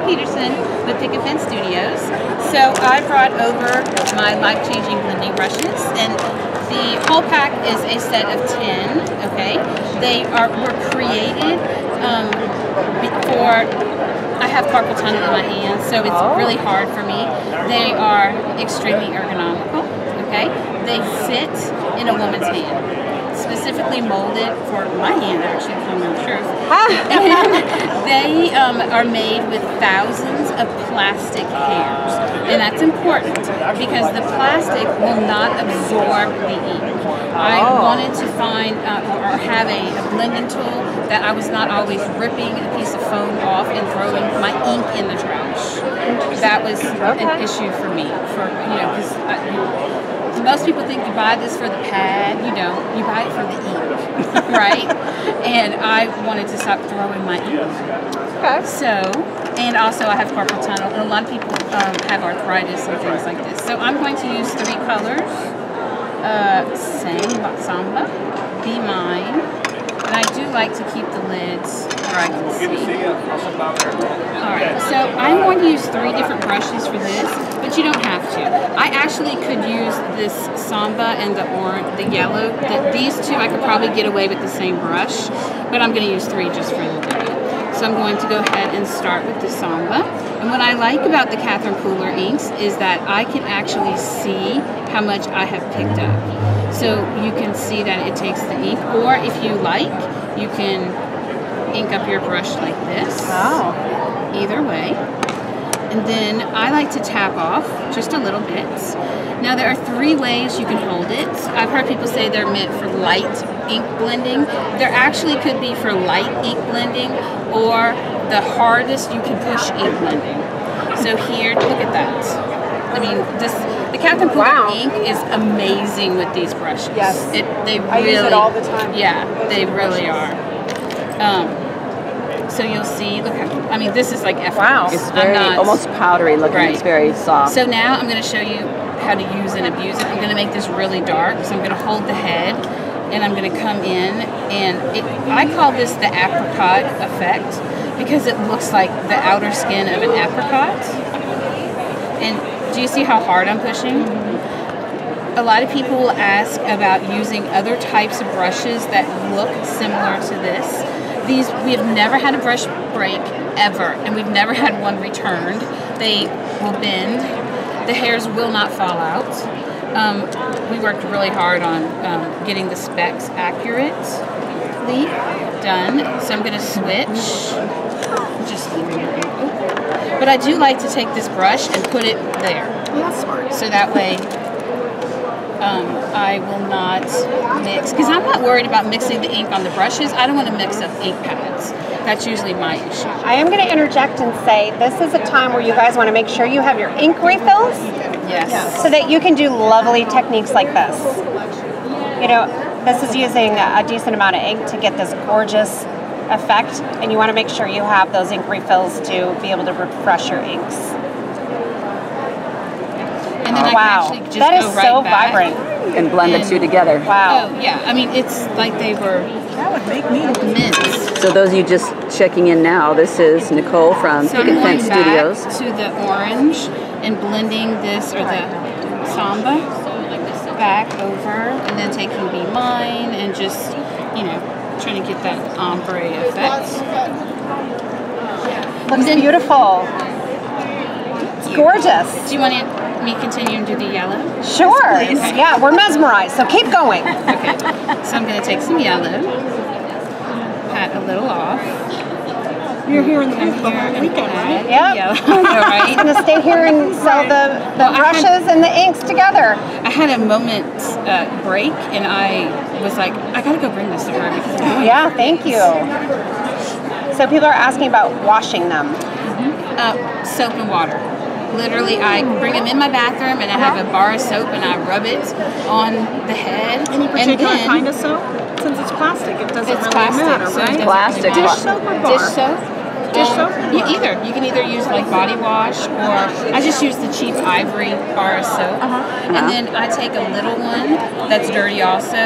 Peterson with Picket Fence Studios. So I brought over my life-changing blending brushes, and the whole pack is a set of 10. Okay, were created before. I have carpal tunnel in my hands, so it's really hard for me. They are extremely ergonomical. Okay, they fit in a woman's hand, specifically molded for my hand, actually, to tell you the truth. And they are made with thousands of plastic hairs, and that's important because the plastic will not absorb the ink. I wanted to find or have a blending tool that I was not always ripping a piece of foam off and throwing my ink in the trash. That was an issue for me, because most people think you buy this for the pad. You don't. You buy it for the ink, right? And I wanted to stop throwing my ink. Okay. So, and also I have carpal tunnel, and a lot of people have arthritis and things like this. So I'm going to use 3 colors. Samba, Be Mine, and I do like to keep the lids where I can see. Alright, so I'm going to use 3 different brushes for this, but you don't have to. I actually could use this Samba and the orange, the yellow. These 2 I could probably get away with the same brush, but I'm going to use 3 just for the video. So I'm going to go ahead and start with the Samba. And what I like about the Catherine Pooler inks is that I can actually see how much I have picked up. So you can see that it takes the ink, or if you like, you can ink up your brush like this. Wow. Either way. And then I like to tap off just a little bit. Now there are 3 ways you can hold it. I've heard people say they're meant for light ink blending. There actually could be for light ink blending, or the hardest you can push ink blending. So here, look at that. I mean, the Catherine Pooler ink is amazing with these brushes. Yes. I use it all the time. Yeah, they really are. So you'll see, look how, I mean, this is like effortless. Wow. It's very, almost powdery looking. Right. It's very soft. So now I'm going to show you how to use and abuse it. I'm going to make this really dark. So I'm going to hold the head, and I'm going to come in, and I call this the apricot effect because it looks like the outer skin of an apricot. And do you see how hard I'm pushing? A lot of people will ask about using other types of brushes that look similar to this. We have never had a brush break ever, and we've never had one returned. They will bend. The hairs will not fall out. We worked really hard on getting the specs accurately done. So I'm going to switch. Just leaving it open. But I do like to take this brush and put it there. Oh, that's smart. So that way I will not mix, because I'm not worried about mixing the ink on the brushes. I don't want to mix up ink pads. That's usually my issue. I am going to interject and say this is a time where you guys want to make sure you have your ink refills. Yes. So that you can do lovely techniques like this. You know, this is using a decent amount of ink to get this gorgeous effect, and you want to make sure you have those ink refills to be able to refresh your inks. And then I can actually just that is go right so back vibrant. And blend the 2 together. Wow. Oh yeah, I mean it's like they were. That would make me minced. So those of you just checking in now, this is Nicole from Picket Fence Studios. To the orange and blending this, or the Samba, back over, and then taking Be Mine and just, trying to get that ombre effect. Looks beautiful. It's gorgeous. Do you want me to continue and do the yellow? Sure. Okay. Yeah, we're mesmerized, so keep going. Okay. So I'm going to take some yellow, pat a little off. You're here in the booth the whole weekend, right? Yep. Right? He's going to stay here and sell the brushes and the inks together. I had a moment's break, and I was like, I got to go bring this to her. Because thank you. So people are asking about washing them. Soap and water. Literally, I bring them in my bathroom, and I have a bar of soap, and I rub it on the head. Any particular kind of soap? Since it's plastic, it doesn't really matter, right? Plastic. Dish soap or bar? Dish soap. Dish soap? You can either use like body wash, or I just use the cheap Ivory bar of soap. And then I take a little one that's dirty also,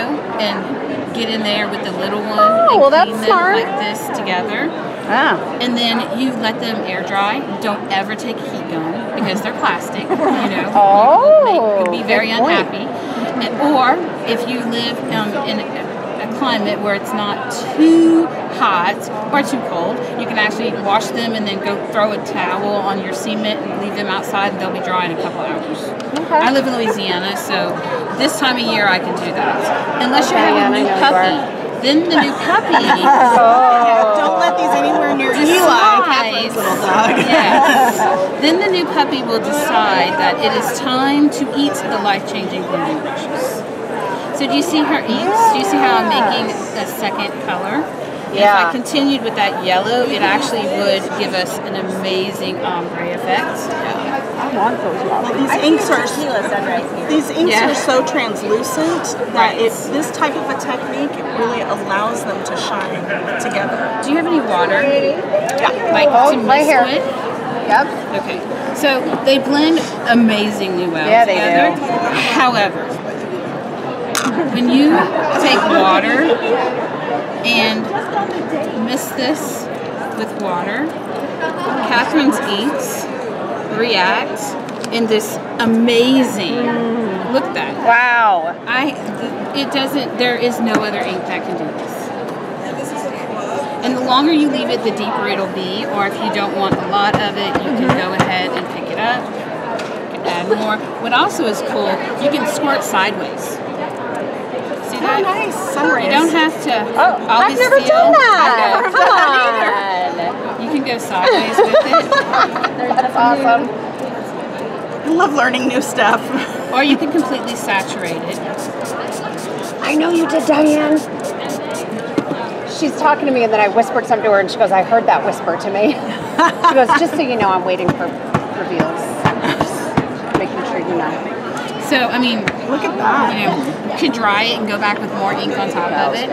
and get in there with the little one and well, that's clean them smart. like this together. And then you let them air dry. Don't ever take a heat gun because they're plastic. You know, you'll be very unhappy. Or if you live in a climate where it's not too hot or too cold, you can actually wash them and then go throw a towel on your cement and leave them outside, and they'll be dry in a couple hours. I live in Louisiana, so this time of year I can do that. Unless you have a new puppy. Then the new puppy. Don't let these anywhere near Eli, Catherine's little dog. Yes. Then the new puppy will decide that it is time to eat the life-changing blending brushes. So do you see her inks? Do you see how I'm making a second color? And if I continued with that yellow, it actually would give us an amazing ombre effect. I want those yellows. These inks are so translucent that this type of a technique really allows them to shine together. Do you have any water? Yeah. Like to mix with? Yep. Okay. So they blend amazingly well together. However, when you take water and mix this with water, Catherine's inks react in this amazing, look at that. Wow. There is no other ink that can do this. And the longer you leave it, the deeper it'll be, or if you don't want a lot of it, you can go ahead and pick it up, you can add more. What also is cool, you can squirt sideways. See that? Oh, nice. Sunrays. You don't have to I've never done that. Come on. You can go sideways with it. That's awesome. I love learning new stuff. Or you can completely saturate it. I know you did, Diane. She's talking to me, and then I whispered something to her, and she goes, I heard that whisper to me. She goes, just so you know, I'm waiting for reveals. Just making sure you know. So, I mean, Look at that. you know, you could dry it and go back with more ink on top of it.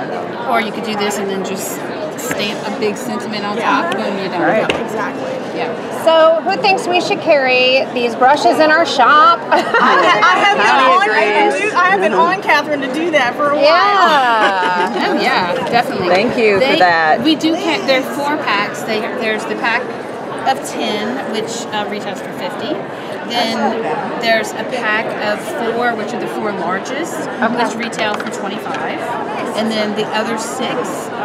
Or you could do this and then just stamp a big sentiment on top. Boom, you're done. Right. Exactly. Yeah. So, who thinks we should carry these brushes in our shop? I have been on Catherine to do that for a while. Yeah. Oh, yeah, definitely. Thank you for that. We do, there are 4 packs. There's the pack of 10, which retails for $50. Then there's a pack of 4, which are the 4 largest, which retail for $25. And then the other 6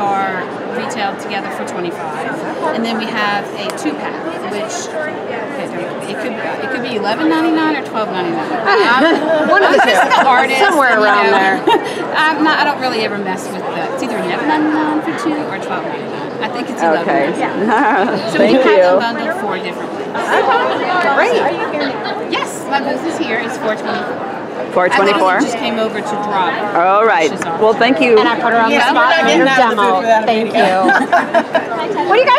are retailed together for $25. And then we have a 2-pack, which it could be $11.99 or $12.99. One of the two. The artist, Somewhere around there. I don't really ever mess with that. It's either $11.99 for 2 or $12.99. I think it's $11. Okay. So Thank we have you. them bundled 4 different ways. Great. Yes, my booth is here. It's 424. I 424. just came over to drop. All right. Well, thank you. And I put her on the Yeah, spot we're not for your getting out of the demo. booth without a Thank video. you. What do you guys